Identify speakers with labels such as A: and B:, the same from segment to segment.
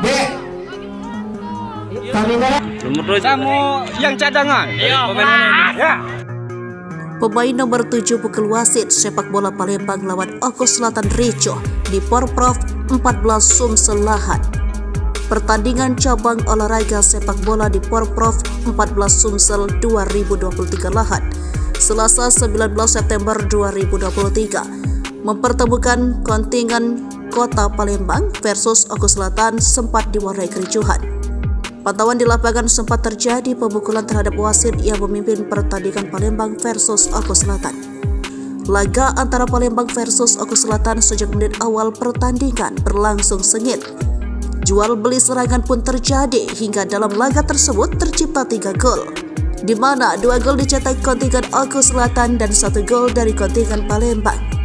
A: Dek. Kami
B: kamu yang cadangan. Ya.
C: Pemain nomor 7 pukul wasit sepak bola Palembang lawan Oko Selatan Ricoh di Porprov 14 Sumsel Lahad. Pertandingan cabang olahraga sepak bola di Porprov 14 Sumsel 2023 Lahad, Selasa 19 September 2023, mempertemukan kontingen Kota Palembang versus Oko Selatan sempat diwarnai kericuhan. Pantauan di lapangan sempat terjadi pemukulan terhadap wasit yang memimpin pertandingan Palembang versus Oko Selatan. Laga antara Palembang versus Oko Selatan sejak menit awal pertandingan berlangsung sengit. Jual beli serangan pun terjadi hingga dalam laga tersebut tercipta 3 gol, di mana 2 gol dicetak kontingen Oko Selatan dan 1 gol dari kontingen Palembang.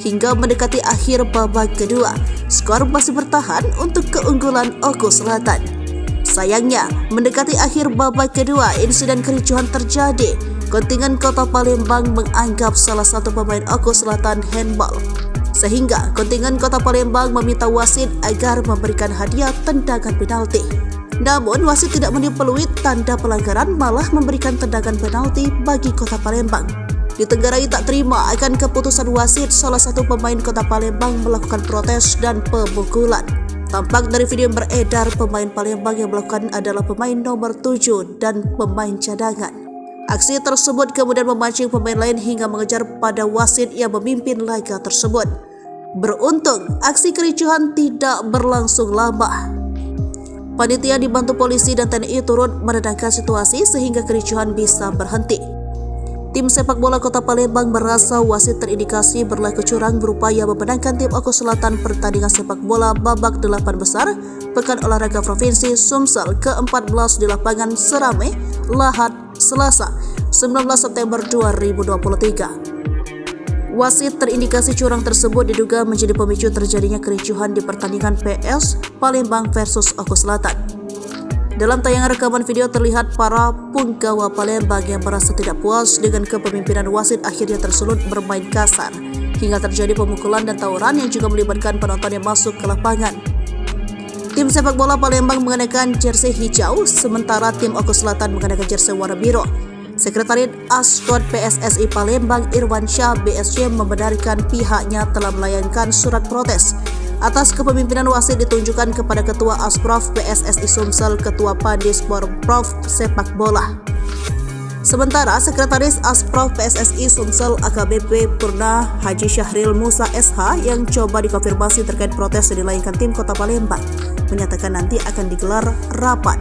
C: Hingga mendekati akhir babak kedua, skor masih bertahan untuk keunggulan Oko Selatan. Sayangnya, mendekati akhir babak kedua, insiden kericuhan terjadi. Kontingen Kota Palembang menganggap salah satu pemain Oko Selatan handball, sehingga kontingen Kota Palembang meminta wasit agar memberikan hadiah tendangan penalti. Namun, wasit tidak meniup peluit tanda pelanggaran, malah memberikan tendangan penalti bagi Kota Palembang. Ditenggarai tak terima akan keputusan wasit, salah satu pemain Kota Palembang melakukan protes dan pemukulan. Tampak dari video yang beredar, pemain Palembang yang melakukan adalah pemain nomor 7 dan pemain cadangan. Aksi tersebut kemudian memancing pemain lain hingga mengejar pada wasit yang memimpin laga tersebut. Beruntung, aksi kericuhan tidak berlangsung lama. Panitia dibantu polisi dan TNI turut meredamkan situasi sehingga kericuhan bisa berhenti. Tim sepak bola Kota Palembang merasa wasit terindikasi berlaku curang berupaya memenangkan tim Oko Selatan pertandingan sepak bola babak 8 besar Pekan Olahraga Provinsi Sumsel ke-14 di lapangan Serame, Lahad, Selasa 19 September 2023. Wasit terindikasi curang tersebut diduga menjadi pemicu terjadinya kericuhan di pertandingan PS Palembang versus Oko Selatan. Dalam tayangan rekaman video terlihat para punggawa Palembang yang merasa tidak puas dengan kepemimpinan wasit akhirnya tersulut bermain kasar hingga terjadi pemukulan dan tawuran yang juga melibatkan penonton yang masuk ke lapangan. Tim sepak bola Palembang mengenakan jersey hijau sementara tim Oko Selatan mengenakan jersey warna biru. Sekretariat Askot PSSI Palembang Irwan Syah BSC membenarkan pihaknya telah melayangkan surat protes atas kepemimpinan wasit ditunjukkan kepada Ketua Asprof PSSI Sumsel, Ketua Pandis Porprov Sepak Bola. Sementara Sekretaris Asprof PSSI Sumsel AKBP Purna Haji Syahril Musa SH yang coba dikonfirmasi terkait protes yang dilayangkan tim Kota Palembang menyatakan nanti akan digelar rapat.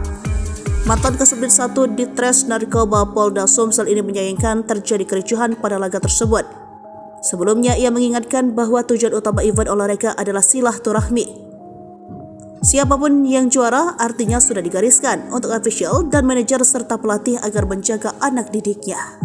C: Mantan Kasubdit 1 Ditres Narkoba Polda Sumsel ini menyayangkan terjadi kericuhan pada laga tersebut. Sebelumnya, ia mengingatkan bahwa tujuan utama event olahraga adalah silaturahmi. Siapapun yang juara artinya sudah digariskan untuk official dan manajer serta pelatih agar menjaga anak didiknya.